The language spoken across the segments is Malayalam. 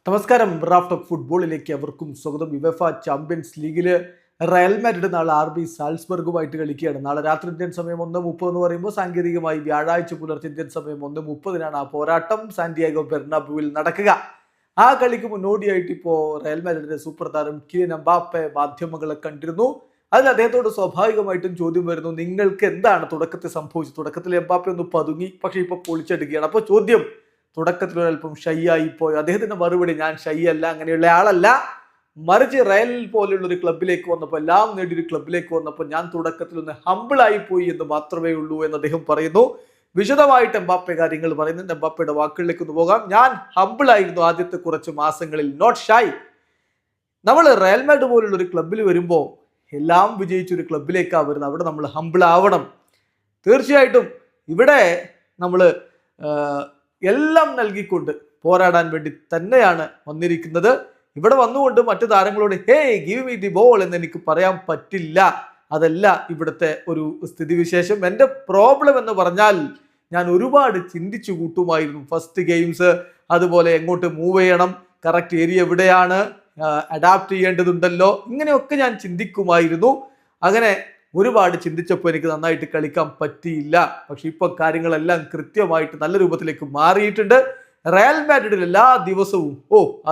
നമസ്കാരം. റാഫ്റ്റ് ഓഫ് ഫുട്ബോളിലേക്ക് അവർക്കും സ്വാഗതം. യുവേഫ ചാമ്പ്യൻസ് ലീഗിൽ റയൽ മാഡ്രിഡ് നാളെ RB സാൽസ്ബർഗുമായിട്ട് കളിക്കുകയാണ്. നാളെ രാത്രി ഇന്ത്യൻ സമയം 1:30 എന്ന് പറയുമ്പോൾ സാങ്കേതികമായി വ്യാഴാഴ്ച പുലർച്ചെ ഇന്ത്യൻ സമയം 1:30 ആ പോരാട്ടം സാന്റിയാഗോ ബെർണാബ്യൂവിൽ നടക്കുക. ആ കളിക്ക് മുന്നോടിയായിട്ട് ഇപ്പോൾ റയൽ മാഡ്രിഡിന്റെ സൂപ്പർ താരം കിലിയൻ എംബാപ്പെ മാധ്യമങ്ങളെ കണ്ടിരുന്നു. അതിൽ അദ്ദേഹത്തോട് സ്വാഭാവികമായിട്ടും ചോദ്യം വരുന്നു, നിങ്ങൾക്ക് എന്താണ് തുടക്കത്തിൽ സംഭവിച്ചത്? തുടക്കത്തിൽ എംബാപ്പെ ഒന്ന് പതുങ്ങി, പക്ഷെ ഇപ്പൊ പൊളിച്ചെടുക്കുകയാണ്. അപ്പോൾ ചോദ്യം, തുടക്കത്തിൽ ഒരല്പം ഷൈ ആയിപ്പോയോ? അദ്ദേഹത്തിന്റെ മറുപടി, ഞാൻ ഷൈ അല്ല, അങ്ങനെയുള്ള ആളല്ല, മറിച്ച് റയൽ പോലെയുള്ള ഒരു ക്ലബിലേക്ക് വന്നപ്പോൾ, എല്ലാം നേടിയൊരു ക്ലബിലേക്ക് വന്നപ്പോൾ ഞാൻ തുടക്കത്തിൽ ഒന്ന് ഹമ്പിളായി പോയി എന്ന് മാത്രമേ ഉള്ളൂ എന്ന് അദ്ദേഹം പറയുന്നു. വിശദമായിട്ട് എംബാപ്പെ കാര്യങ്ങൾ പറയുന്നുണ്ട്. എംബാപ്പയുടെ വാക്കുകളിലേക്ക് ഒന്ന് പോകാം. ഞാൻ ഹമ്പിളായിരുന്നു ആദ്യത്തെ കുറച്ച് മാസങ്ങളിൽ, നോട്ട് ഷൈ. നമ്മൾ റയൽ മാഡ്രിഡ് പോലുള്ള ഒരു ക്ലബിൽ വരുമ്പോൾ, എല്ലാം വിജയിച്ചൊരു ക്ലബിലേക്കാണ് വരുന്നത്, അവിടെ നമ്മൾ ഹമ്പിൾ ആവണം. തീർച്ചയായിട്ടും ഇവിടെ നമ്മൾ എല്ലാം നൽകിക്കൊണ്ട് പോരാടാൻ വേണ്ടി തന്നെയാണ് വന്നിരിക്കുന്നത്. ഇവിടെ വന്നുകൊണ്ട് മറ്റു താരങ്ങളോട് ഹേ ഗിവ് മീ ദി ബോൾ എന്ന് എനിക്ക് പറയാൻ പറ്റില്ല. അതല്ല ഇവിടുത്തെ ഒരു സ്ഥിതിവിശേഷം. എൻ്റെ പ്രോബ്ലം എന്ന് പറഞ്ഞാൽ, ഞാൻ ഒരുപാട് ചിന്തിച്ചു കൂട്ടുമായിരുന്നു. ഫസ്റ്റ് ഗെയിംസ്, അതുപോലെ എങ്ങോട്ട് മൂവ് ചെയ്യണം, കറക്റ്റ് ഏരിയ എവിടെയാണ്, അഡാപ്റ്റ് ചെയ്യേണ്ടതുണ്ടല്ലോ, ഇങ്ങനെയൊക്കെ ഞാൻ ചിന്തിക്കുമായിരുന്നു. അങ്ങനെ ഒരുപാട് ചിന്തിച്ചപ്പോൾ എനിക്ക് നന്നായിട്ട് കളിക്കാൻ പറ്റിയില്ല. പക്ഷെ ഇപ്പൊ കാര്യങ്ങളെല്ലാം കൃത്യമായിട്ട് നല്ല രൂപത്തിലേക്ക് മാറിയിട്ടുണ്ട്. റയൽ മാഡ്രിഡിൽ എല്ലാ ദിവസവും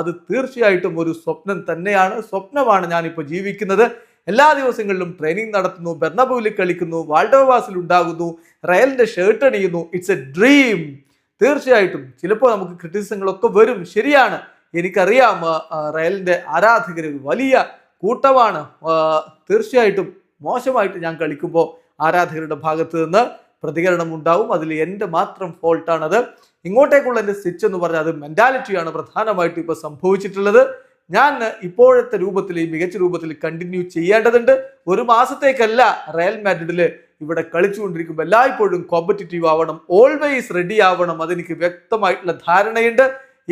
അത് തീർച്ചയായിട്ടും ഒരു സ്വപ്നം തന്നെയാണ്. സ്വപ്നമാണ് ഞാനിപ്പോൾ ജീവിക്കുന്നത്. എല്ലാ ദിവസങ്ങളിലും ട്രെയിനിങ് നടത്തുന്നു, ബെർണബൂവിൽ കളിക്കുന്നു, വാൾഡോവാസിൽ ഉണ്ടാകുന്നു, റയലിന്റെ ഷർട്ട് അണിയുന്നു. It's a dream. തീർച്ചയായിട്ടും ചിലപ്പോൾ നമുക്ക് ക്രിറ്റിസിസങ്ങളൊക്കെ വരും, ശരിയാണ്, എനിക്കറിയാം. റയലിന്റെ ആരാധകർ ഒരു വലിയ കൂട്ടമാണ്. തീർച്ചയായിട്ടും മോശമായിട്ട് ഞാൻ കളിക്കുമ്പോൾ ആരാധകരുടെ ഭാഗത്ത് നിന്ന് പ്രതികരണം ഉണ്ടാവും. അതിൽ എൻ്റെ മാത്രം ഫോൾട്ടാണത്. ഇങ്ങോട്ടേക്കുള്ള എൻ്റെ സ്വിച്ച് എന്ന് പറഞ്ഞാൽ അത് മെന്റാലിറ്റിയാണ് പ്രധാനമായിട്ടും ഇപ്പോൾ സംഭവിച്ചിട്ടുള്ളത്. ഞാൻ ഇപ്പോഴത്തെ രൂപത്തിൽ, ഈ മികച്ച രൂപത്തിൽ കണ്ടിന്യൂ ചെയ്യേണ്ടതുണ്ട്. ഒരു മാസത്തേക്കല്ല റയൽ മാഡ്രിഡിൽ ഇവിടെ കളിച്ചുകൊണ്ടിരിക്കുമ്പോൾ എല്ലായ്പ്പോഴും കോമ്പറ്റിറ്റീവ് ആവണം, ഓൾവേസ് റെഡി ആവണം. അതെനിക്ക് വ്യക്തമായിട്ടുള്ള ധാരണയുണ്ട്.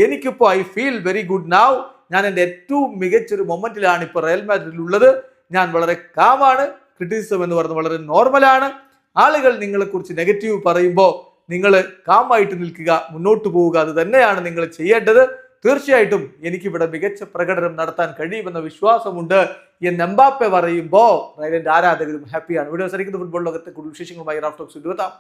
എനിക്കിപ്പോൾ I feel very good now. ഞാൻ എൻ്റെ ഏറ്റവും മികച്ചൊരു മൊമെന്റിലാണ് ഇപ്പോൾ റയൽ മാഡ്രിഡിൽ ഉള്ളത്. ഞാൻ വളരെ കാമാണ്. ക്രിറ്റിസിസം എന്ന് പറയുന്നത് വളരെ നോർമലാണ്. ആളുകൾ നിങ്ങളെക്കുറിച്ച് നെഗറ്റീവ് പറയുമ്പോൾ നിങ്ങൾ കാമായിട്ട് നിൽക്കുക, മുന്നോട്ട് പോവുക, അത് തന്നെയാണ് നിങ്ങൾ ചെയ്യേണ്ടത്. തീർച്ചയായിട്ടും എനിക്കിവിടെ മികച്ച പ്രകടനം നടത്താൻ കഴിയുമെന്ന വിശ്വാസമുണ്ട് എന്ന് എംബാപ്പെ പറയുമ്പോൾ റയലിന്റെ ആരാധകരും ഹാപ്പിയാണ്. വീഡിയോ സരിക്കുന്ന ഫുട്ബോൾ ലോകത്തെ കൂടുതൽ വിശേഷങ്ങളുമായി റാഫ്റ്റ് ടോക്സ്.